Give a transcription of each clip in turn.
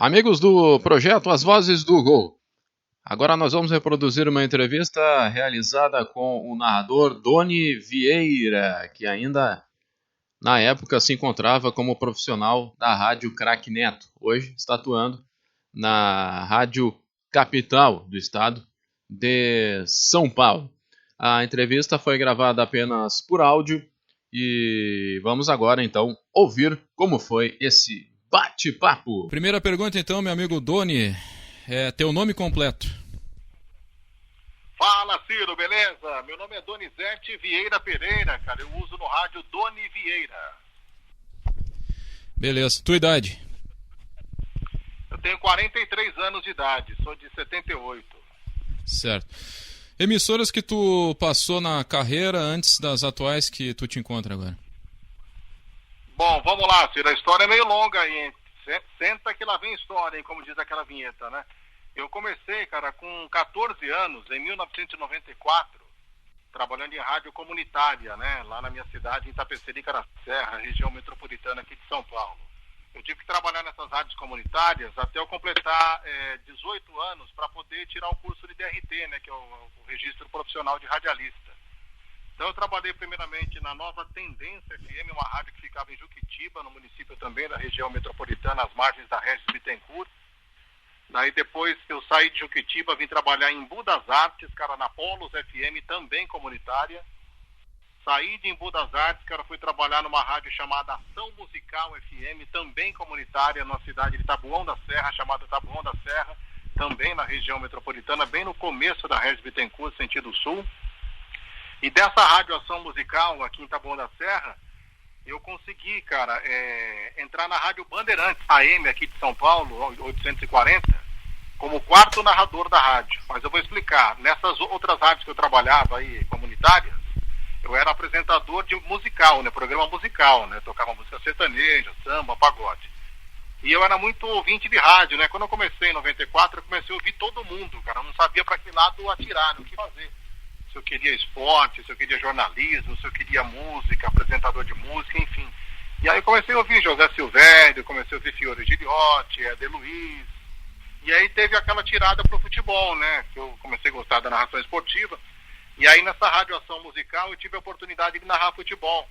Amigos do projeto As Vozes do Gol, agora nós vamos reproduzir uma entrevista realizada com o narrador Doni Vieira, que ainda na época se encontrava como profissional da Rádio Craque Neto. Hoje está atuando na Rádio Capital do estado de São Paulo. A entrevista foi gravada apenas por áudio e vamos agora então ouvir como foi esse bate-papo. Primeira pergunta então, meu amigo Doni, teu nome completo? Fala, Ciro, beleza? Meu nome é Donizete Vieira Pereira, cara, eu uso no rádio Doni Vieira. Beleza, tua idade? Eu tenho 43 anos de idade, sou de 78. Certo. Emissoras que tu passou na carreira antes das atuais que tu te encontra agora? Bom, vamos lá, Ciro, a história é meio longa aí, senta que lá vem história, hein, como diz aquela vinheta, né? Eu comecei, cara, com 14 anos, em 1994, trabalhando em rádio comunitária, né? Lá na minha cidade, em Itapecerica da Serra, região metropolitana aqui de São Paulo. Eu tive que trabalhar nessas rádios comunitárias até eu completar 18 anos para poder tirar o curso de DRT, né? Que é o Registro Profissional de Radialista. Então eu trabalhei primeiramente na Nova Tendência FM, uma rádio que ficava em Juquitiba, no município também da região metropolitana, às margens da Regis Bittencourt. Daí depois que eu saí de Juquitiba, vim trabalhar em Embu das Artes, cara, na Polos FM, também comunitária. Saí de Embu das Artes, cara, fui trabalhar numa rádio chamada Ação Musical FM, também comunitária, na cidade de Taboão da Serra, chamada Taboão da Serra, também na região metropolitana, bem no começo da Regis Bittencourt, sentido sul. E dessa rádio Ação Musical, aqui em Taboão da Serra, eu consegui, cara, entrar na Rádio Bandeirantes AM aqui de São Paulo, 840, como quarto narrador da rádio. Mas eu vou explicar. Nessas outras rádios que eu trabalhava aí, comunitárias, eu era apresentador de musical, né, programa musical, né, tocava música sertaneja, samba, pagode. E eu era muito ouvinte de rádio, né, quando eu comecei em 94, eu comecei a ouvir todo mundo, cara, eu não sabia para que lado atirar, o que fazer. Se eu queria esporte, se eu queria jornalismo, se eu queria música, apresentador de música, enfim. E aí eu comecei a ouvir José Silvério, comecei a ouvir Fiore Giliotti, Eder Luiz. E aí teve aquela tirada pro futebol, né? Que eu comecei a gostar da narração esportiva. E aí nessa rádio Ação Musical eu tive a oportunidade de narrar futebol.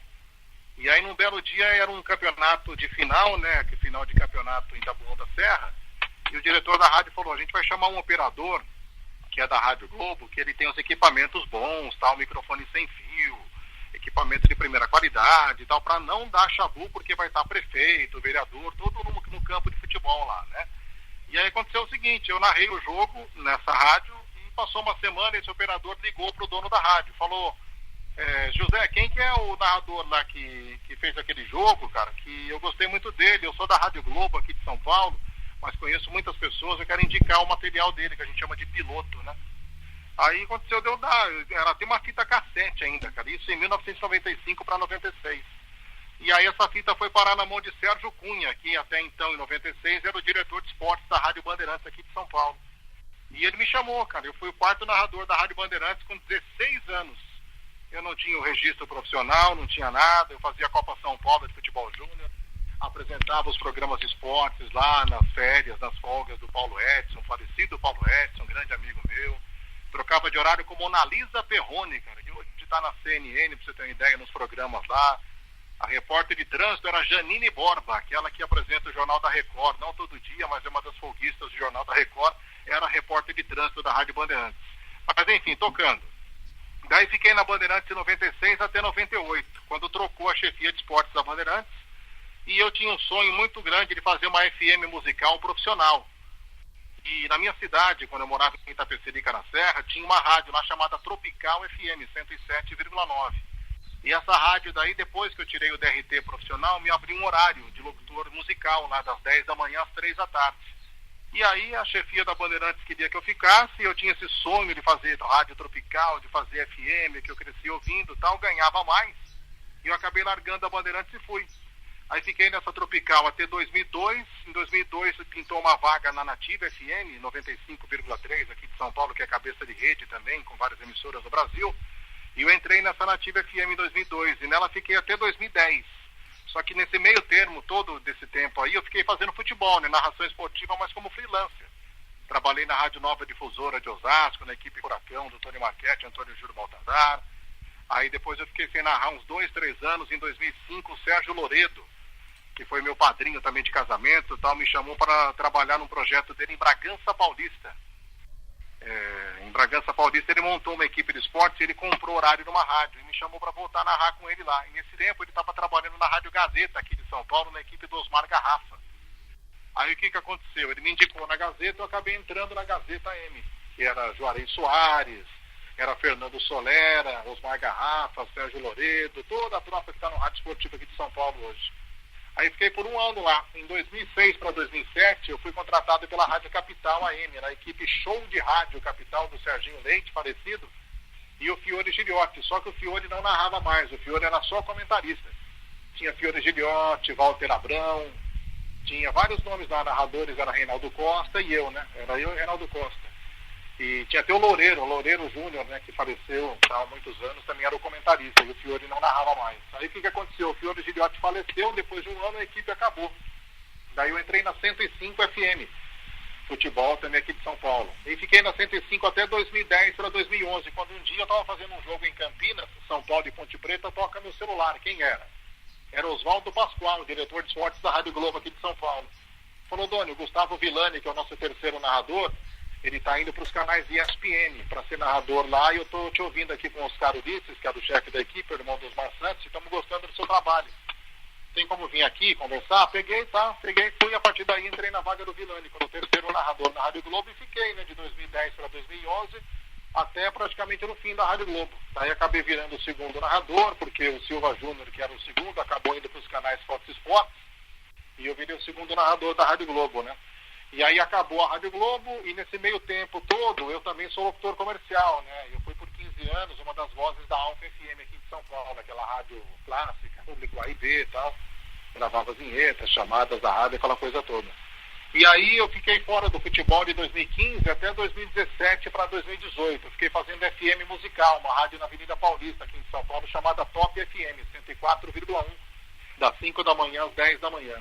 E aí num belo dia era um campeonato de final, né? Que final de campeonato em Taboão da Serra. E o diretor da rádio falou, a gente vai chamar um operador, que é da Rádio Globo, que ele tem os equipamentos bons, tal, microfone sem fio, equipamento de primeira qualidade e tal, para não dar chabu, porque vai estar prefeito, vereador, tudo no campo de futebol lá, né? E aí aconteceu o seguinte, eu narrei o jogo nessa rádio e passou uma semana, esse operador ligou pro dono da rádio, falou, José, quem que é o narrador lá que fez aquele jogo, cara, que eu gostei muito dele, eu sou da Rádio Globo aqui de São Paulo, mas conheço muitas pessoas, eu quero indicar o material dele, que a gente chama de piloto, né? Aí aconteceu de eu dar, ela tem uma fita cassete ainda, cara, isso em 1995 para 96. E aí essa fita foi parar na mão de Sérgio Cunha, que até então, em 96, era o diretor de esportes da Rádio Bandeirantes aqui de São Paulo. E ele me chamou, cara, eu fui o quarto narrador da Rádio Bandeirantes com 16 anos. Eu não tinha o registro profissional, não tinha nada, eu fazia a Copa São Paulo de Futebol Júnior, apresentava os programas de esportes lá nas férias, nas folgas do Paulo Edson, falecido Paulo Edson, grande amigo meu. Trocava de horário com Mona Lisa Perrone, cara, que hoje está na CNN, pra você ter uma ideia, nos programas lá. A repórter de trânsito era Janine Borba, aquela que apresenta o Jornal da Record, não todo dia, mas é uma das folguistas do Jornal da Record, era a repórter de trânsito da Rádio Bandeirantes. Mas enfim, tocando. Daí fiquei na Bandeirantes de 96 até 98, quando trocou a chefia de esportes da Bandeirantes, e eu tinha um sonho muito grande de fazer uma FM musical profissional. E na minha cidade, quando eu morava em Itapecerica na Serra, tinha uma rádio lá chamada Tropical FM 107,9. E essa rádio daí, depois que eu tirei o DRT profissional, me abriu um horário de locutor musical, lá das 10 da manhã às 3 da tarde. E aí a chefia da Bandeirantes queria que eu ficasse, eu tinha esse sonho de fazer rádio tropical, de fazer FM, que eu cresci ouvindo e tal, ganhava mais. E eu acabei largando a Bandeirantes e fui. Aí fiquei nessa tropical até 2002. Em 2002 pintou uma vaga na Nativa FM, 95,3 aqui de São Paulo, que é cabeça de rede também, com várias emissoras no Brasil. E eu entrei nessa Nativa FM em 2002 e nela fiquei até 2010. Só que nesse meio termo, todo desse tempo aí, eu fiquei fazendo futebol, né? Narração esportiva, mas como freelancer. Trabalhei na Rádio Nova Difusora de Osasco, na equipe Furacão, do Tony Marchetti, Antônio Júlio Baltazar. Aí depois eu fiquei sem narrar uns 2, 3 anos. Em 2005, o Sérgio Loredo, que foi meu padrinho também de casamento, tal, me chamou para trabalhar num projeto dele em Bragança Paulista. Em Bragança Paulista ele montou uma equipe de esportes e ele comprou horário numa rádio e me chamou para voltar a narrar com ele lá. E nesse tempo ele estava trabalhando na Rádio Gazeta aqui de São Paulo, na equipe do Osmar Garrafa. Aí o que aconteceu? Ele me indicou na Gazeta, eu acabei entrando na Gazeta M, que era Juarez Soares, era Fernando Solera, Osmar Garrafa, Sérgio Loredo, toda a tropa que está no rádio esportivo aqui de São Paulo hoje. Aí fiquei por um ano lá. Em 2006 para 2007, eu fui contratado pela Rádio Capital AM, na equipe Show de Rádio Capital do Serginho Leite, falecido, e o Fiore Giliotti. Só que o Fiore não narrava mais, o Fiore era só comentarista. Tinha Fiore Giliotti, Walter Abrão, tinha vários nomes lá, narradores, era Reinaldo Costa e eu, né? Era eu e Reinaldo Costa. E tinha até o Loureiro Júnior, né, que faleceu há muitos anos, também era o comentarista, e o Fiore não narrava mais. Aí o que aconteceu? O Fiore Giliotti faleceu, depois de um ano a equipe acabou. Daí eu entrei na 105 FM, futebol também aqui de São Paulo. E fiquei na 105 até 2010 para 2011, quando um dia eu estava fazendo um jogo em Campinas, São Paulo e Ponte Preta, toca meu celular. Quem era? Era Oswaldo Pascoal, o diretor de esportes da Rádio Globo aqui de São Paulo. Falou, Doni, o Gustavo Villani, que é o nosso terceiro narrador, ele está indo para os canais ESPN para ser narrador lá, e eu estou te ouvindo aqui com o Oscar Ulisses, que é o chefe da equipe, o irmão dos Osmar Santos, e estamos gostando do seu trabalho. Tem como vir aqui conversar? Peguei, fui, a partir daí entrei na vaga do Villani, como terceiro narrador na Rádio Globo, e fiquei, né, de 2010 para 2011, até praticamente no fim da Rádio Globo. Daí acabei virando o segundo narrador, porque o Silva Júnior, que era o segundo, acabou indo para os canais Fox Sports, e eu virei o segundo narrador da Rádio Globo, né? E aí acabou a Rádio Globo, e nesse meio tempo todo, eu também sou locutor comercial, né? Eu fui por 15 anos uma das vozes da Alfa FM aqui de São Paulo, aquela rádio clássica, público A e B e tal. Gravava vinhetas, chamadas da rádio, aquela coisa toda. E aí eu fiquei fora do futebol de 2015 até 2017 para 2018. Eu fiquei fazendo FM musical, uma rádio na Avenida Paulista, aqui em São Paulo, chamada Top FM, 104,1, das 5 da manhã às 10 da manhã.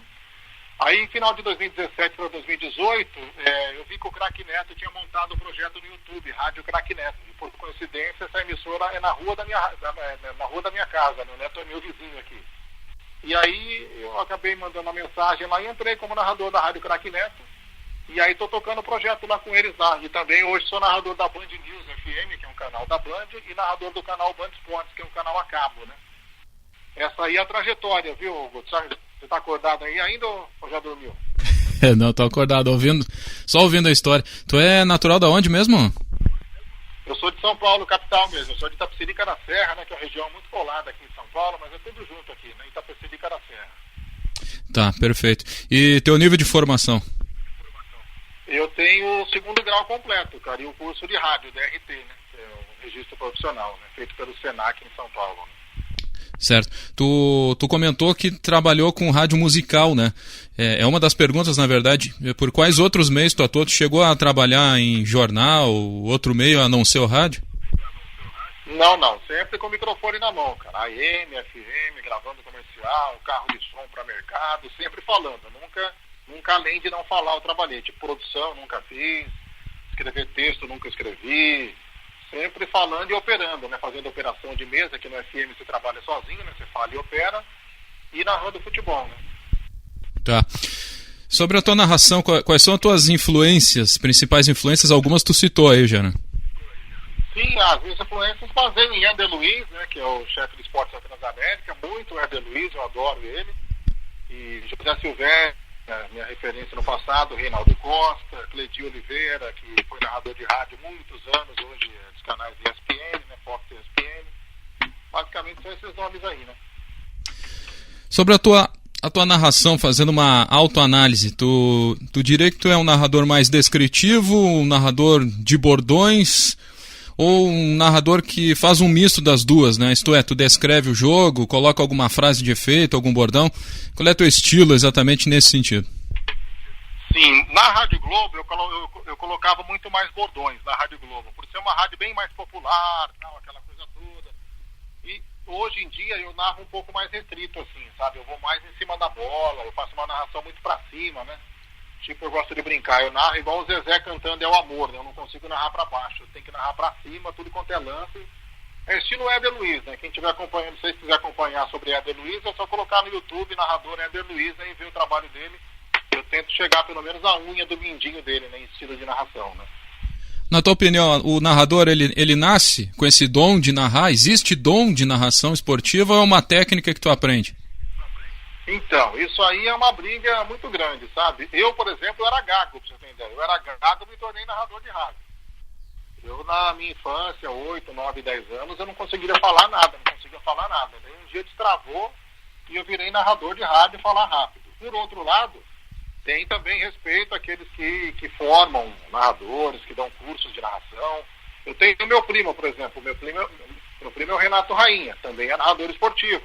Aí, em final de 2017 para 2018, eu vi que o Craque Neto tinha montado um projeto no YouTube, Rádio Craque Neto. E, por coincidência, essa emissora é na rua da minha casa, né? O Neto é meu vizinho aqui. E aí, eu acabei mandando uma mensagem lá e entrei como narrador da Rádio Craque Neto. E aí, estou tocando o projeto lá com eles lá. E também, hoje, sou narrador da Band News FM, que é um canal da Band, e narrador do canal Band Esportes, que é um canal a cabo, né? Essa aí é a trajetória, viu, Hugo? Você tá acordado aí ainda ou já dormiu? Não, tô acordado, só ouvindo a história. Tu é natural da onde mesmo? Eu sou de São Paulo, capital mesmo. Eu sou de Itapecerica da Serra, né, que é uma região muito colada aqui em São Paulo, mas é tudo junto aqui, né, Itapecerica da Serra. Tá, perfeito. E teu nível de formação? Eu tenho o 2º grau completo, cara, e o curso de rádio, DRT, né, que é o registro profissional, né, feito pelo Senac em São Paulo, né. Certo. Tu comentou que trabalhou com rádio musical, né? É uma das perguntas, na verdade. Por quais outros meios tu atuou? Tu chegou a trabalhar em jornal, outro meio a não ser o rádio? Não. Sempre com o microfone na mão, cara. AM, FM, gravando comercial, carro de som para mercado, sempre falando. Nunca além de não falar, eu trabalhei. Tipo, produção, nunca fiz. Escrever texto, nunca escrevi. Sempre falando e operando, né? Fazendo operação de mesa, que no FM você trabalha sozinho, né? Você fala e opera, e narrando futebol, né? Tá. Sobre a tua narração, quais são as tuas influências, principais influências? Algumas tu citou aí já, né? Sim, as minhas influências baseiam em Herder Luiz, né? Que é o chefe de esportes da Transamérica, muito Herder Luiz, eu adoro ele. E José Silvério, minha referência no passado, Reinaldo Costa, Cledio Oliveira, que foi narrador de rádio muitos anos, hoje dos canais ESPN, né, Fox ESPN. Basicamente são esses nomes aí, né? Sobre a tua narração, fazendo uma autoanálise, tu diria que tu é um narrador mais descritivo, um narrador de bordões, ou um narrador que faz um misto das duas, né? Isto é, tu descreve o jogo, coloca alguma frase de efeito, algum bordão. Qual é o teu estilo exatamente nesse sentido? Sim, na Rádio Globo eu colocava muito mais bordões na Rádio Globo, por ser uma rádio bem mais popular, tal, aquela coisa toda. E hoje em dia eu narro um pouco mais restrito, assim, sabe? Eu vou mais em cima da bola, eu faço uma narração muito pra cima, né? Tipo, eu gosto de brincar, eu narro igual o Zezé cantando É o Amor, né? Eu não consigo narrar pra baixo, eu tenho que narrar pra cima, tudo quanto é lance. É estilo Éder Luiz, né? Quem estiver acompanhando, se vocês quiser acompanhar sobre Éder Luiz, é só colocar no YouTube, narrador Éder Luiz, né? E ver o trabalho dele. Eu tento chegar pelo menos à unha do mindinho dele, né? Em estilo de narração, né? Na tua opinião, o narrador, ele nasce com esse dom de narrar? Existe dom de narração esportiva ou é uma técnica que tu aprende? Então, isso aí é uma briga muito grande, sabe? Eu, por exemplo, era gago, pra você ter ideia. Eu era gago e me tornei narrador de rádio. Eu, na minha infância, 8, 9, 10 anos, eu não conseguia falar nada, Daí um dia destravou e eu virei narrador de rádio e falar rápido. Por outro lado, tem também respeito àqueles que formam narradores, que dão cursos de narração. Eu tenho o meu primo, por exemplo. Meu primo é o Renato Rainha, também é narrador esportivo.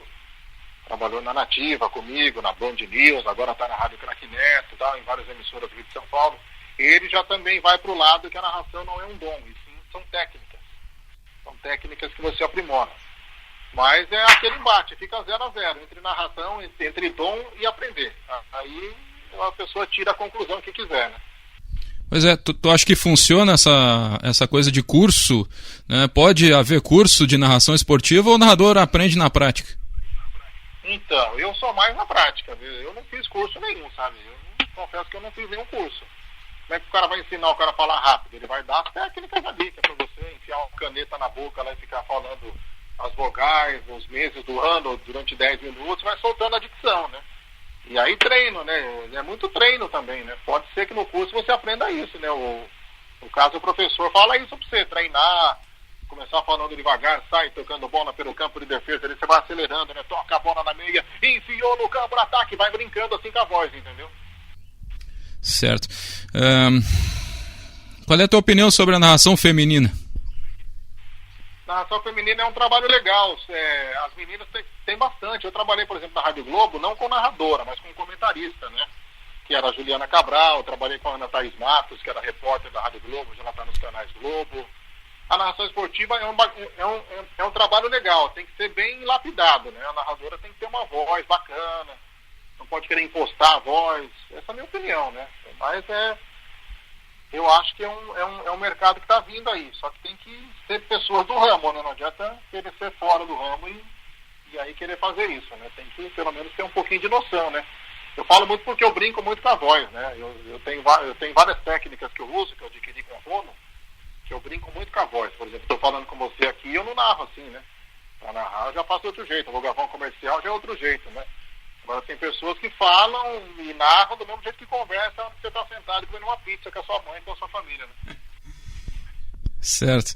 Trabalhou na Nativa comigo, na Band News, agora está na Rádio Craque Neto, tá, em várias emissoras do Rio de São Paulo. Ele já também vai para o lado que a narração não é um dom, e sim são técnicas. São técnicas que você aprimora. Mas é aquele embate, fica 0-0 entre narração, entre dom e aprender. Aí a pessoa tira a conclusão que quiser, né? Pois é, tu acha que funciona essa coisa de curso, né? Pode haver curso de narração esportiva ou o narrador aprende na prática? Então, eu sou mais na prática, viu? Eu não fiz curso nenhum, sabe? Eu confesso que eu não fiz nenhum curso. Como é que o cara vai ensinar o cara a falar rápido? Ele vai dar as técnicas ali, que é pra você enfiar uma caneta na boca lá e ficar falando as vogais, os meses do ano, durante 10 minutos, vai soltando a dicção, né? E aí treino, né? É muito treino também, né? Pode ser que no curso você aprenda isso, né? No caso, o professor fala isso pra você, treinar, começar falando devagar, sai tocando bola pelo campo de defesa, aí você vai acelerando, né? Toca a bola na meia, enfiou no campo de ataque, vai brincando assim com a voz, entendeu? Certo. Qual é a tua opinião sobre a narração feminina? Narração feminina é um trabalho legal. As meninas têm bastante. Eu trabalhei, por exemplo, na Rádio Globo, não com narradora, mas com comentarista, né? Que era a Juliana Cabral. Eu trabalhei com a Ana Thaís Matos, que era repórter da Rádio Globo, já ela está nos canais Globo. A narração esportiva é um trabalho legal, tem que ser bem lapidado, né? A narradora tem que ter uma voz bacana, não pode querer impostar a voz. Essa é a minha opinião, né? Mas eu acho que é um mercado que está vindo aí, só que tem que ser pessoas do ramo, né? Não adianta querer ser fora do ramo e aí querer fazer isso, né? Tem que pelo menos ter um pouquinho de noção, né? Eu falo muito porque eu brinco muito com a voz, né? Eu tenho várias técnicas que eu uso, que eu adquiri com o fono, que eu brinco muito com a voz. Por exemplo, estou falando com você aqui, eu não narro assim, né? Para narrar eu já faço de outro jeito, eu vou gravar um comercial, já é outro jeito, né? Agora tem pessoas que falam e narram do mesmo jeito que conversam quando você está sentado comendo uma pizza com a sua mãe, com a sua família, né? Certo.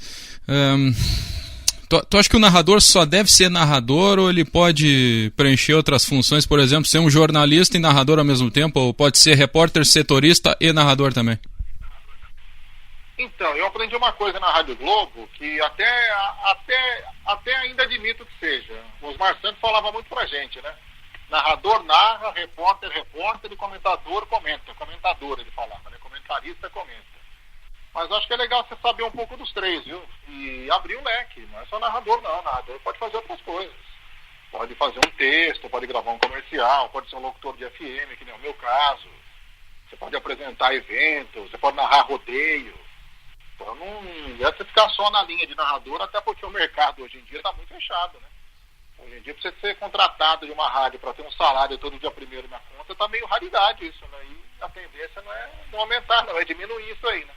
Tu acha que o narrador só deve ser narrador ou ele pode preencher outras funções, por exemplo, ser um jornalista e narrador ao mesmo tempo, ou pode ser repórter, setorista e narrador também? Então, eu aprendi uma coisa na Rádio Globo que até ainda admito que seja. O Osmar Santos falava muito pra gente, né? Narrador narra, repórter e comentador comenta. Comentador ele falava, né? Comentarista comenta. Mas acho que é legal você saber um pouco dos três, viu? E abrir um leque. Não é só narrador, não. Narrador pode fazer outras coisas. Pode fazer um texto, pode gravar um comercial, pode ser um locutor de FM, que nem é o meu caso. Você pode apresentar eventos, você pode narrar rodeio. Então não deve você ficar só na linha de narrador, até porque o mercado hoje em dia está muito fechado, né? Hoje em dia, para você ser contratado de uma rádio para ter um salário todo dia primeiro na conta, tá meio raridade isso, né? E a tendência não é não aumentar, não, é diminuir isso aí, né?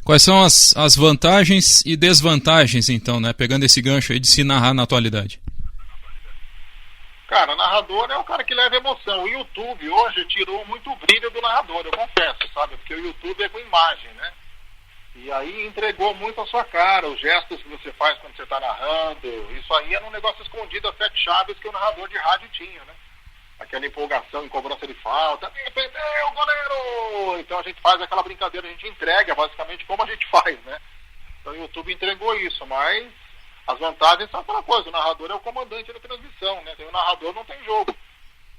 Quais são as vantagens e desvantagens, então, né? Pegando esse gancho aí de se narrar na atualidade. Cara, narrador é o cara que leva emoção. O YouTube hoje tirou muito o brilho do narrador, eu confesso, sabe? Porque o YouTube é com imagem, né? E aí entregou muito a sua cara, os gestos que você faz quando você está narrando. Isso aí era um negócio escondido a 7 chaves que o narrador de rádio tinha, né? Aquela empolgação em cobrança de falta. Defendeu, goleiro! Então a gente faz aquela brincadeira, a gente entrega basicamente como a gente faz, né? Então o YouTube entregou isso, mas as vantagens são aquela coisa. O narrador é o comandante da transmissão, né? Tem o narrador, não tem jogo.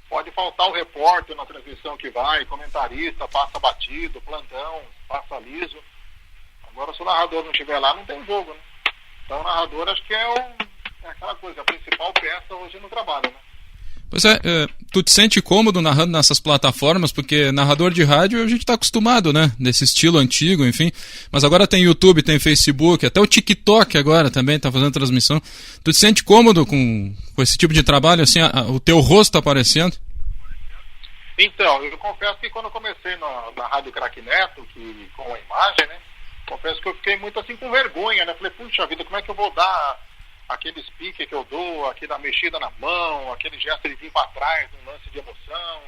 Pode faltar o repórter na transmissão que vai, comentarista, passa batido, plantão, passa liso. Agora, se o narrador não estiver lá, não tem jogo, né? Então, o narrador acho que é é aquela coisa, a principal peça hoje no trabalho, né? Pois é, tu te sente cômodo narrando nessas plataformas, porque narrador de rádio a gente está acostumado, né, nesse estilo antigo, enfim, mas agora tem YouTube, tem Facebook, até o TikTok agora também está fazendo transmissão. Tu te sente cômodo com esse tipo de trabalho, assim, o teu rosto aparecendo? Então, eu confesso que quando eu comecei na Rádio Craque Neto, com a imagem, né, confesso que eu fiquei muito assim com vergonha, né, falei, puxa vida, como é que eu vou dar aquele speaker que eu dou, aquela mexida na mão, aquele gesto de vir para trás, um lance de emoção.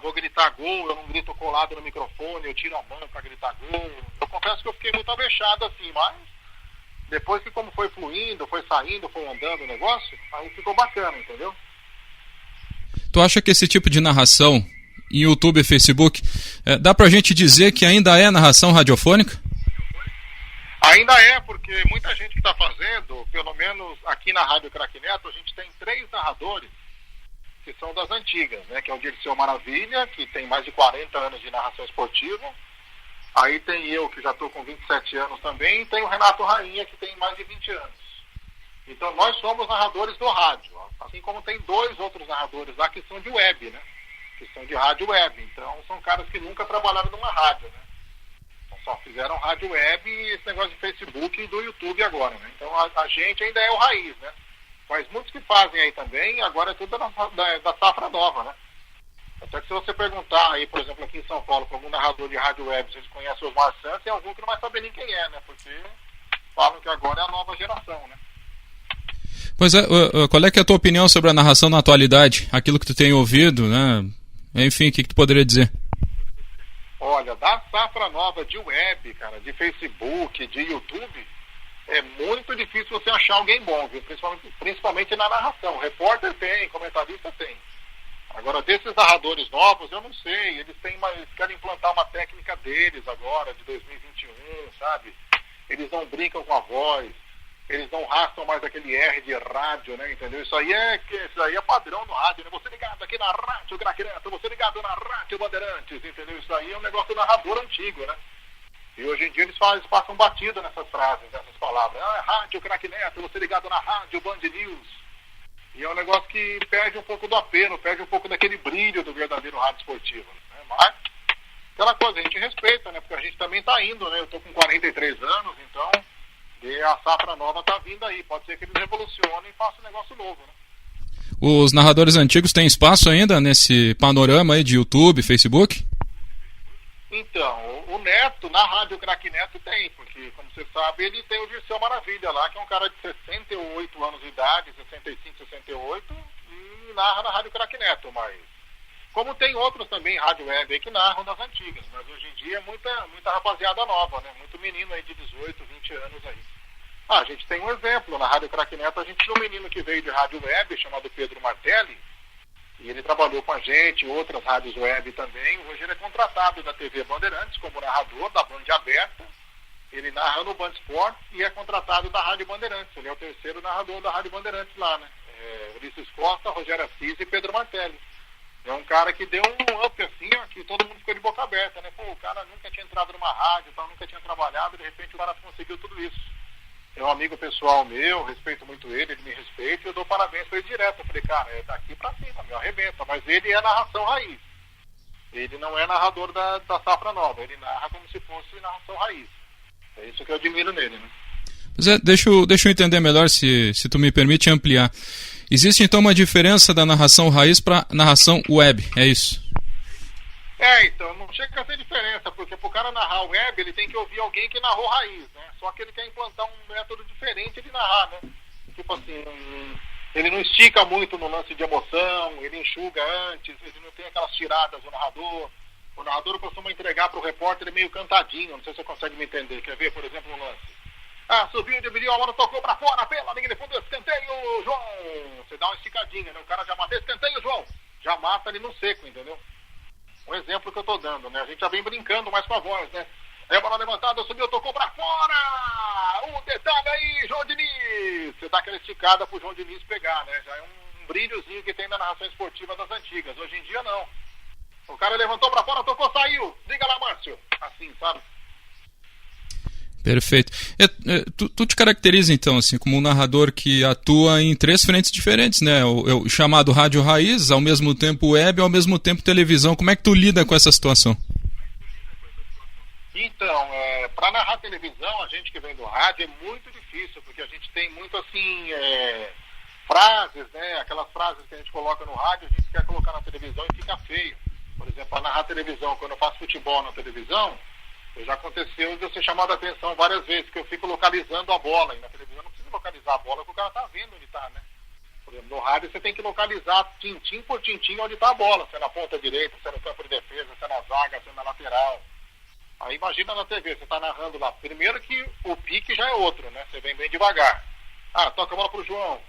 Vou gritar gol, eu não grito colado no microfone, eu tiro a mão para gritar gol. Eu confesso que eu fiquei muito avexado assim, mas depois que como foi fluindo, foi saindo, foi andando o negócio, aí ficou bacana, entendeu? Tu acha que esse tipo de narração em YouTube e Facebook, dá pra gente dizer que ainda é narração radiofônica? Ainda é, porque muita gente que está fazendo, pelo menos aqui na Rádio Craque Neto, a gente tem 3 narradores que são das antigas, né? Que é o Dirceu Maravilha, que tem mais de 40 anos de narração esportiva. Aí tem eu, que já estou com 27 anos também, e tem o Renato Rainha, que tem mais de 20 anos. Então nós somos narradores do rádio, assim como tem 2 outros narradores lá que são de web, né? Que são de rádio web. Então são caras que nunca trabalharam numa rádio, né? Só fizeram rádio web e esse negócio de Facebook e do YouTube agora, né? Então a gente ainda é o raiz, né? Mas muitos que fazem aí também, agora é tudo da safra nova, né? Até que se você perguntar aí, por exemplo, aqui em São Paulo, para algum narrador de rádio web, vocês conhecem o Osmar Santos, tem algum que não vai saber nem quem é, né? Porque falam que agora é a nova geração, né? Pois é, qual é que é a tua opinião sobre a narração na atualidade? Aquilo que tu tem ouvido, né? Enfim, o que tu poderia dizer? Olha, da safra nova de web, cara, de Facebook, de YouTube, é muito difícil você achar alguém bom, viu? Principalmente na narração. Repórter tem, comentarista tem. Agora, desses narradores novos, eu não sei. Eles querem implantar uma técnica deles agora, de 2021, sabe? Eles não brincam com a voz. Eles não rastam mais aquele R de rádio, né? Entendeu? Isso aí é padrão no rádio, né? Você ligado aqui na Rádio Craque Neto, você ligado na Rádio Bandeirantes, entendeu? Isso aí é um negócio narrador antigo, né? E hoje em dia eles passam batido nessas frases, nessas palavras. Rádio Craque Neto, você ligado na Rádio Band News. E é um negócio que perde um pouco do apelo, perde um pouco daquele brilho do verdadeiro rádio esportivo, né? Mas, aquela coisa, a gente respeita, né? Porque a gente também tá indo, né? Eu tô com 43 anos, então... E a safra nova tá vindo aí. Pode ser que eles revolucionem e façam um negócio novo, né? Os narradores antigos têm espaço ainda nesse panorama aí de YouTube, Facebook? Então, o Neto, na Rádio Craque Neto tem, porque, como você sabe, ele tem o Dirceu Maravilha lá, que é um cara de 68 anos de idade, 65, 68, e narra na Rádio Craque Neto, mas... Como tem outros também, rádio web aí, que narram das antigas, mas hoje em dia é muita rapaziada nova, né? Muito menino aí de 18, 20 anos aí. A gente tem um exemplo, na Rádio Craque Neto a gente tinha um menino que veio de rádio web, chamado Pedro Martelli, e ele trabalhou com a gente, outras rádios web também. Hoje ele é contratado da TV Bandeirantes como narrador da Band Aberta, ele narra no Band Sport e é contratado da Rádio Bandeirantes, ele é o 3º narrador da Rádio Bandeirantes lá, né? Ulisses Costa, Rogério Assis e Pedro Martelli. É um cara que deu um up assim, ó, que todo mundo ficou de boca aberta, né? Pô, o cara nunca tinha entrado numa rádio, nunca tinha trabalhado, e de repente o cara conseguiu tudo isso. É um amigo pessoal meu, respeito muito ele me respeita, e eu dou parabéns pra ele direto. Eu falei, cara, é daqui pra cima, meu, arrebenta. Mas ele é narração raiz. Ele não é narrador da safra nova, ele narra como se fosse narração raiz. É isso que eu admiro nele, né? Pois é, deixa eu entender melhor, se tu me permite ampliar. Existe então uma diferença da narração raiz para narração web, é isso? Então, não chega a ser diferença, porque pro cara narrar web, ele tem que ouvir alguém que narrou raiz, né? Só que ele quer implantar um método diferente de narrar, né? Tipo assim, ele não estica muito no lance de emoção, ele enxuga antes, ele não tem aquelas tiradas do narrador. O narrador costuma entregar pro repórter meio cantadinho, não sei se você consegue me entender. Quer ver, por exemplo, um lance? Subiu, dividiu, a bola tocou pra fora, pela linha de fundo, escanteio, João. Você dá uma esticadinha, né? O cara já mata, escanteio, João. Já mata ele no seco, entendeu? Um exemplo que eu tô dando, né? A gente já vem brincando mais com a voz, né? Aí a bola levantada, subiu, tocou pra fora. Um detalhe aí, João Diniz. Você dá aquela esticada pro João Diniz pegar, né? Já é um brilhozinho que tem na narração esportiva das antigas. Hoje em dia, não. O cara levantou pra fora, tocou, saiu. Diga lá, Márcio. Assim, sabe? Perfeito. Tu te caracteriza, então, assim, como um narrador que atua em 3 frentes diferentes, né? O chamado rádio raiz, ao mesmo tempo web, ao mesmo tempo televisão. Como é que tu lida com essa situação? Então, para narrar televisão, a gente que vem do rádio é muito difícil, porque a gente tem muito, assim, frases, né? Aquelas frases que a gente coloca no rádio, a gente quer colocar na televisão e fica feio. Por exemplo, para narrar televisão, quando eu faço futebol na televisão, já aconteceu de eu ser chamado a atenção várias vezes, que eu fico localizando a bola. E na televisão não precisa localizar a bola, porque o cara tá vendo onde tá, né? Por exemplo, no rádio você tem que localizar tintim por tintim onde tá a bola. Se é na ponta direita, se é no campo de defesa, se é na zaga, se é na lateral. Aí imagina na TV, você tá narrando lá. Primeiro que o pique já é outro, né? Você vem bem devagar. Toca a bola pro João.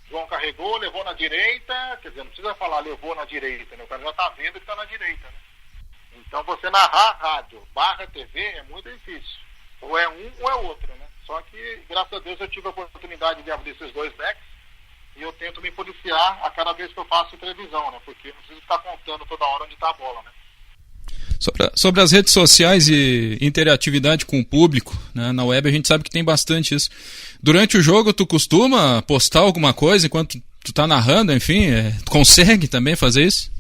João carregou, levou na direita. Quer dizer, não precisa falar levou na direita, né? O cara já tá vendo que tá na direita, né? Então você narrar rádio / TV é muito difícil. Ou é um ou é outro, né? Só que, graças a Deus, eu tive a oportunidade de abrir esses 2 decks e eu tento me policiar a cada vez que eu faço televisão, né? Porque não preciso ficar contando toda hora onde tá a bola, né? Sobre as redes sociais e interatividade com o público, né? Na web a gente sabe que tem bastante isso. Durante o jogo tu costuma postar alguma coisa enquanto tu tá narrando, enfim? Tu consegue também fazer isso?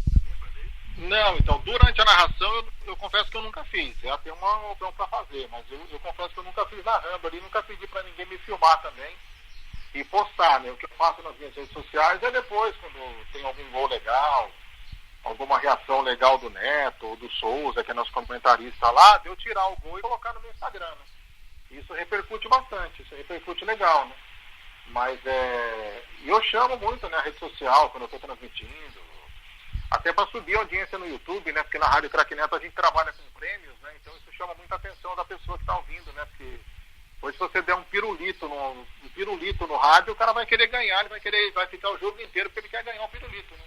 Não, então, durante a narração eu confesso que eu nunca fiz. Já tem uma opção para fazer, mas eu confesso que eu nunca fiz narrando ali, nunca pedi para ninguém me filmar também e postar, né? O que eu faço nas minhas redes sociais é depois, quando tem algum gol legal, alguma reação legal do Neto ou do Souza, que é nosso comentarista lá, de eu tirar o gol e colocar no meu Instagram, né? Isso repercute bastante, isso repercute legal, né? Mas eu chamo muito, né, a rede social quando eu estou transmitindo, até para subir a audiência no YouTube, né? Porque na Rádio Craque Neto a gente trabalha com prêmios, né? Então isso chama muita atenção da pessoa que está ouvindo, né? Porque hoje se você der um pirulito no rádio, o cara vai querer ganhar, vai ficar o jogo inteiro porque ele quer ganhar um pirulito, né?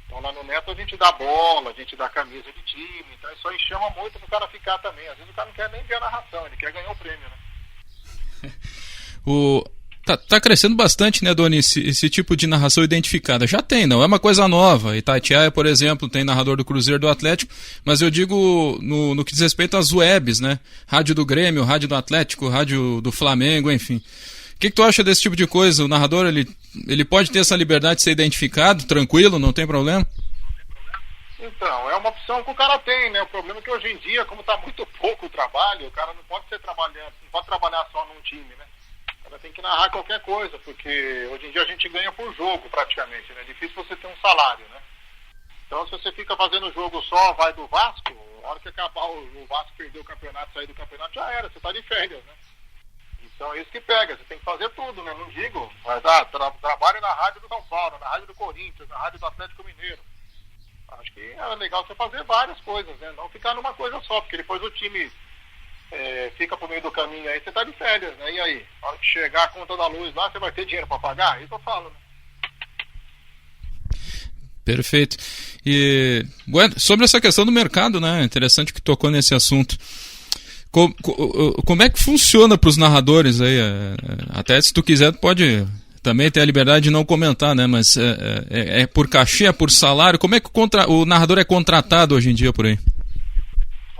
Então lá no Neto a gente dá bola, a gente dá camisa de time, então isso aí chama muito pro cara ficar também. Às vezes o cara não quer nem ver a narração, ele quer ganhar o prêmio, né? Tá crescendo bastante, né, Doni, esse tipo de narração identificada. Já tem, não é uma coisa nova. Itatiaia, por exemplo, tem narrador do Cruzeiro, do Atlético, mas eu digo no que diz respeito às webs, né? Rádio do Grêmio, rádio do Atlético, rádio do Flamengo, enfim. O que tu acha desse tipo de coisa? O narrador, ele pode ter essa liberdade de ser identificado, tranquilo, não tem problema? Então, é uma opção que o cara tem, né? O problema é que hoje em dia, como tá muito pouco o trabalho, o cara não pode trabalhar só num time, né? Tem que narrar qualquer coisa, porque hoje em dia a gente ganha por jogo praticamente, né? É difícil você ter um salário, né? Então se você fica fazendo jogo só, vai do Vasco, na hora que acabar o Vasco perder o campeonato, sair do campeonato, já era, você tá de férias, né? Então é isso que pega, você tem que fazer tudo, né? Não digo, mas trabalho na rádio do São Paulo, na rádio do Corinthians, na rádio do Atlético Mineiro. Acho que é legal você fazer várias coisas, né? Não ficar numa coisa só, porque depois o time fica pro meio do caminho aí, você tá de férias, né? E aí? Na hora que chegar a conta da luz lá, você vai ter dinheiro para pagar? Isso eu falo, né? Perfeito. E, bueno, sobre essa questão do mercado, né? Interessante que tocou nesse assunto. Como é que funciona para os narradores aí? Até se tu quiser, tu pode também ter a liberdade de não comentar, né? Mas é por cachê, é por salário? Como é que o narrador é contratado hoje em dia por aí?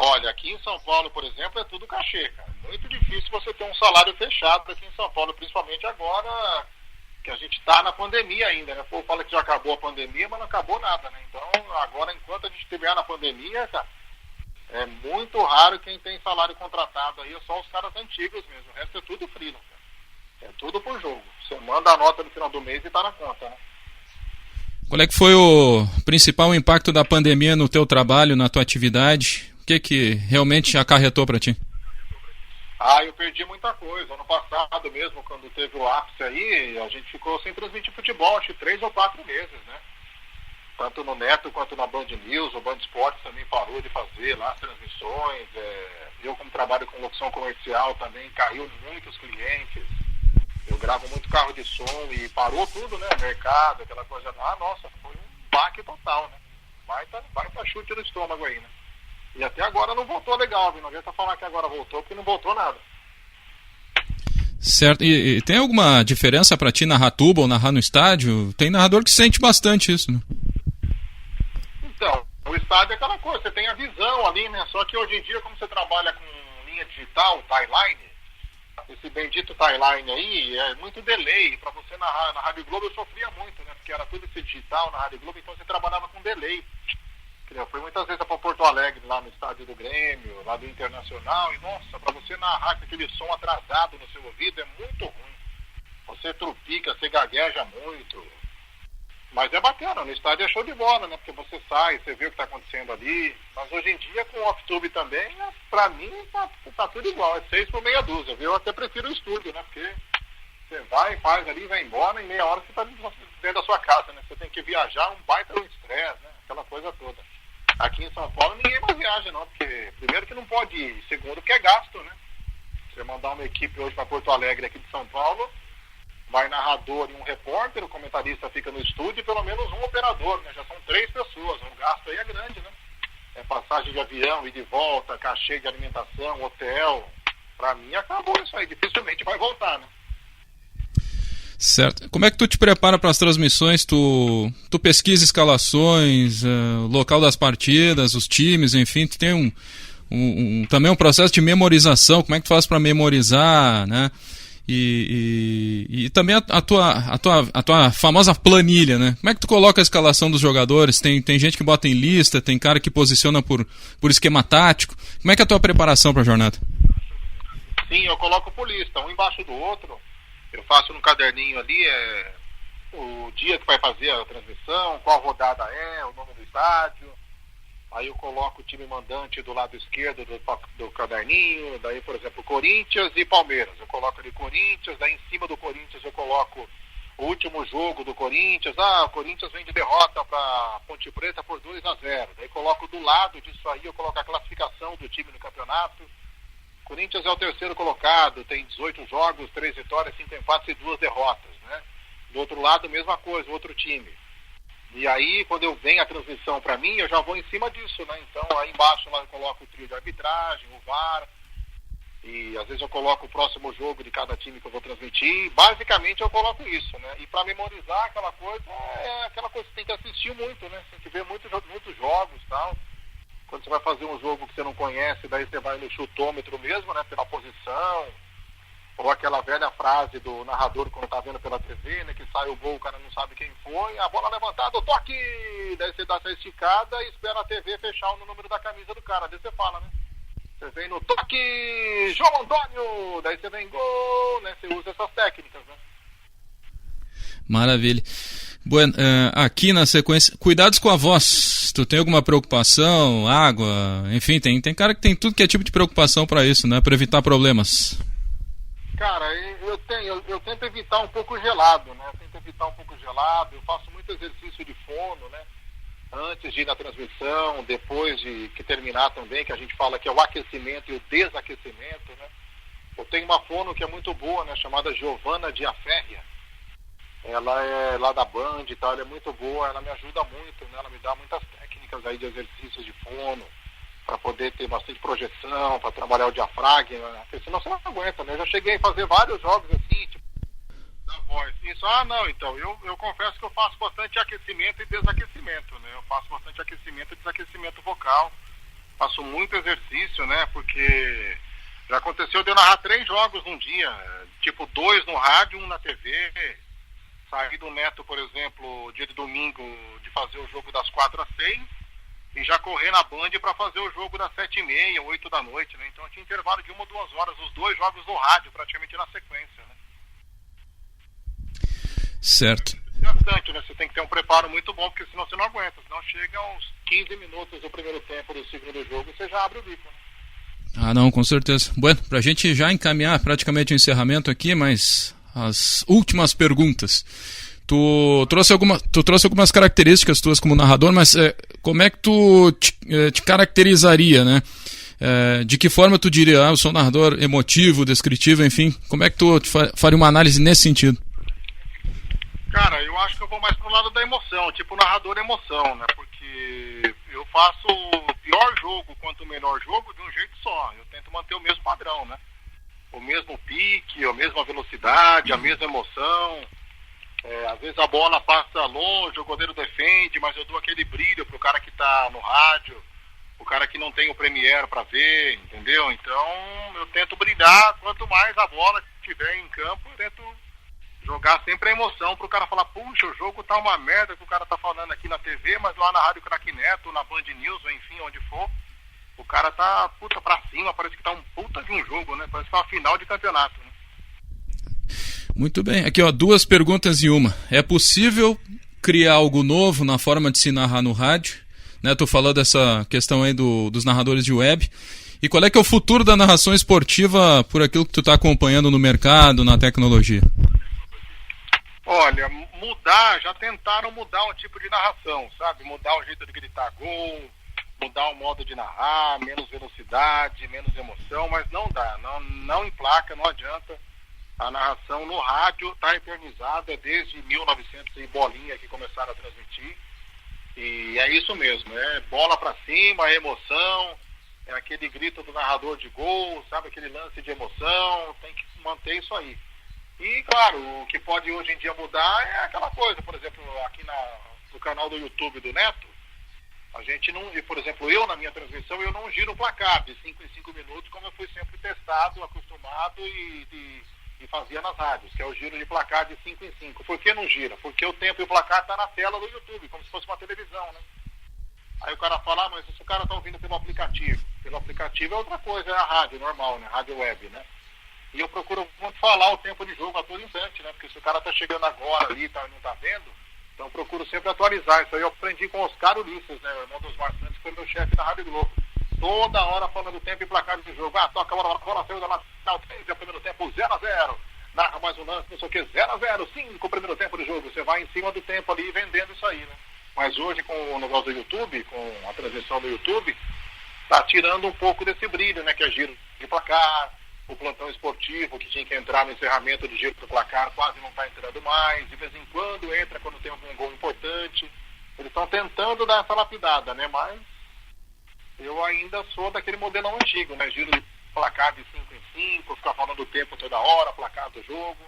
Olha, aqui em São Paulo, por exemplo, é tudo cachê, cara. Muito difícil você ter um salário fechado aqui em São Paulo, principalmente agora que a gente está na pandemia ainda, né? O povo fala que já acabou a pandemia, mas não acabou nada, né? Então, agora, enquanto a gente estiver na pandemia, cara, é muito raro quem tem salário contratado aí, é só os caras antigos mesmo. O resto é tudo freela, cara. É tudo por jogo. Você manda a nota no final do mês e tá na conta, né? Qual é que foi o principal impacto da pandemia no teu trabalho, na tua atividade? O que realmente acarretou para ti? Eu perdi muita coisa. Ano passado mesmo, quando teve o ápice aí, a gente ficou sem transmitir futebol, acho que 3 ou 4 meses, né? Tanto no Neto quanto na Band News, o Band Esportes também parou de fazer lá as transmissões. Eu, como trabalho com locução comercial, também caiu muitos clientes. Eu gravo muito carro de som e parou tudo, né? Mercado, aquela coisa. Nossa, foi um baque total, né? Baita chute no estômago aí, né? E até agora não voltou legal, viu? Não adianta falar que agora voltou, porque não voltou nada. Certo. E tem alguma diferença pra ti narrar tubo ou narrar no estádio? Tem narrador que sente bastante isso, né? Então, o estádio é aquela coisa, você tem a visão ali, né? Só que hoje em dia, como você trabalha com linha digital, timeline, esse bendito timeline aí, é muito delay. Para você narrar na Rádio Globo eu sofria muito, né? Porque era tudo esse digital na Rádio Globo, então você trabalhava com delay. Eu fui muitas vezes para Porto Alegre, lá no estádio do Grêmio, lá do Internacional, e nossa, para você narrar com aquele som atrasado no seu ouvido é muito ruim. Você trupica, você gagueja muito. Mas é bacana, no estádio é show de bola, né? Porque você sai, você vê o que está acontecendo ali. Mas hoje em dia, com o off-tube também, para mim, tá tudo igual. É 6 por meia dúzia, viu? Eu até prefiro o estúdio, né? Porque você vai, faz ali, vai embora, em meia hora você está dentro da sua casa, né? Você tem que viajar, um baita um estresse, né? Aquela coisa toda. Aqui em São Paulo ninguém mais viaja, não, porque primeiro que não pode ir, segundo que é gasto, né? Você mandar uma equipe hoje para Porto Alegre aqui de São Paulo, vai narrador e um repórter, o comentarista fica no estúdio e pelo menos um operador, né? Já são 3 pessoas, o gasto aí é grande, né? É passagem de avião e de volta, cachê de alimentação, hotel. Pra mim acabou isso aí, dificilmente vai voltar, né? Certo. Como é que tu te prepara para as transmissões? Tu pesquisa escalações, local das partidas, os times, enfim, tu tem também um processo de memorização. Como é que tu faz para memorizar, né? E também a tua famosa planilha, né? Como é que tu coloca a escalação dos jogadores? Tem gente que bota em lista, tem cara que posiciona por esquema tático. Como é que é a tua preparação para a jornada? Sim, eu coloco por lista, um embaixo do outro. Eu faço no caderninho ali o dia que vai fazer a transmissão, qual rodada é, o nome do estádio. Aí eu coloco o time mandante do lado esquerdo do caderninho. Daí, por exemplo, Corinthians e Palmeiras. Eu coloco ali Corinthians, daí em cima do Corinthians eu coloco o último jogo do Corinthians. O Corinthians vem de derrota para Ponte Preta por 2-0. Daí coloco do lado disso aí, eu coloco a classificação do time no campeonato. Corinthians é o terceiro colocado, tem 18 jogos, 3 vitórias, 5 empates e 2 derrotas, né? Do outro lado, mesma coisa, outro time. E aí, quando eu venho a transmissão para mim, eu já vou em cima disso, né? Então, aí embaixo lá eu coloco o trio de arbitragem, o VAR, e às vezes eu coloco o próximo jogo de cada time que eu vou transmitir. Basicamente, eu coloco isso, né? E para memorizar aquela coisa, é aquela coisa que você tem que assistir muito, né? Tem que ver muitos jogos e tal. Quando você vai fazer um jogo que você não conhece, daí você vai no chutômetro mesmo, né? Pela posição. Ou aquela velha frase do narrador quando tá vendo pela TV, né? Que sai o gol, o cara não sabe quem foi. A bola levantada, toque! Daí você dá essa esticada e espera a TV fechar no número da camisa do cara. Daí você fala, né? Você vem no toque! João Antônio! Daí você vem gol, né? Você usa essas técnicas, né? Maravilha. Bueno, aqui na sequência, cuidados com a voz. Tu tem alguma preocupação, água, enfim, tem cara que tem tudo que é tipo de preocupação para isso, né? Para evitar problemas. Cara, eu tento evitar um pouco gelado, né? Eu faço muito exercício de fono, né? Antes de ir na transmissão, depois de que terminar também, que a gente fala que é o aquecimento e o desaquecimento, né? Eu tenho uma fono que é muito boa, né? Chamada Giovana Diaférria. Ela é lá da Band e tal, ela é muito boa, ela me ajuda muito, né? Ela me dá muitas técnicas aí de exercícios de fono, para poder ter bastante projeção, para trabalhar o diafragma, porque senão você não aguenta, né? Eu já cheguei a fazer vários jogos assim, tipo, da voz. Isso, não, então, eu confesso que eu faço bastante aquecimento e desaquecimento, né? Eu faço bastante aquecimento e desaquecimento vocal, faço muito exercício, né? Porque já aconteceu de eu narrar 3 jogos num dia, tipo 2 no rádio, 1 na TV. Saí do Neto, por exemplo, dia de domingo, de fazer o jogo das 4 às 6 e já correr na Band para fazer o jogo das 7h30, 8 da noite, né? Então tinha intervalo de 1 ou 2 horas, os 2 jogos no rádio, praticamente na sequência, né? Certo. Bastante, né? Você tem que ter um preparo muito bom, porque senão você não aguenta. Senão chega aos 15 minutos do primeiro tempo do segundo jogo e você já abre o bico, né? Não, com certeza. Bueno, pra gente já encaminhar praticamente o encerramento aqui, mas as últimas perguntas. Tu trouxe algumas características tuas como narrador, mas como é que tu te caracterizaria, né? De que forma tu diria, eu sou um narrador emotivo, descritivo, enfim, como é que tu faria uma análise nesse sentido? Cara, eu acho que eu vou mais pro lado da emoção, tipo narrador emoção, né? Porque eu faço o pior jogo quanto o melhor jogo de um jeito só. Eu tento manter o mesmo padrão, né? O mesmo pique, a mesma velocidade, a mesma emoção. Às vezes a bola passa longe, o goleiro defende, mas eu dou aquele brilho pro cara que tá no rádio. o cara que não tem o Premiere para ver, entendeu? Então eu tento brilhar, quanto mais a bola estiver em campo, eu tento jogar sempre a emoção pro cara falar, puxa, o jogo tá uma merda que o cara tá falando aqui na TV, mas lá na Rádio Craque Neto, na Band News, ou enfim, onde for, o cara tá, puta, pra cima, parece que tá um puta de um jogo, né? Parece que é uma final de campeonato, né? Muito bem. Aqui, ó, 2 perguntas em uma. É possível criar algo novo na forma de se narrar no rádio? Né, tu falou dessa questão aí dos narradores de web. E qual é que é o futuro da narração esportiva por aquilo que tu tá acompanhando no mercado, na tecnologia? Olha, já tentaram mudar um tipo de narração, sabe? Mudar o jeito de gritar gol, mudar o modo de narrar, menos velocidade, menos emoção, mas não dá, não emplaca, não adianta. A narração no rádio está eternizada desde 1900 e bolinha que começaram a transmitir. E é isso mesmo, é bola para cima, é emoção, é aquele grito do narrador de gol, sabe? Aquele lance de emoção, tem que manter isso aí. E, claro, o que pode hoje em dia mudar é aquela coisa, por exemplo, aqui no canal do YouTube do Neto, a gente não, por exemplo, eu na minha transmissão, eu não giro o placar de 5 em 5 minutos, como eu fui sempre testado, acostumado e fazia nas rádios, que é o giro de placar de 5 em 5. Por que não gira? Porque o tempo e o placar está na tela do YouTube, como se fosse uma televisão, né? Aí o cara fala, mas se o cara está ouvindo pelo aplicativo. Pelo aplicativo é outra coisa, é a rádio normal, né? Rádio web, né? E eu procuro muito falar o tempo de jogo a todo instante, né? Porque se o cara está chegando agora ali e não está vendo, então eu procuro sempre atualizar. Isso aí eu aprendi com o Oscar Ulisses, né? O irmão dos Marçantes, que foi meu chefe na Rádio Globo. Toda hora falando do tempo e placar do jogo. Toca a bola saiu da lateral, 3 é o primeiro tempo, 0-0. Narra mais um lance, não sei o que, 0-0, 5 o primeiro tempo do jogo. Você vai em cima do tempo ali vendendo isso aí, né? Mas hoje com o negócio do YouTube, com a transmissão do YouTube, tá tirando um pouco desse brilho, né? Que é giro de placar, o plantão esportivo que tinha que entrar no encerramento de giro do placar quase não está entrando mais. De vez em quando entra quando tem algum gol importante. Eles estão tentando dar essa lapidada, né? Mas eu ainda sou daquele modelão antigo, né? Giro de placar de 5 em 5, ficar falando do tempo toda hora, placar do jogo.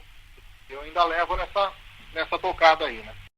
Eu ainda levo nessa tocada aí, né?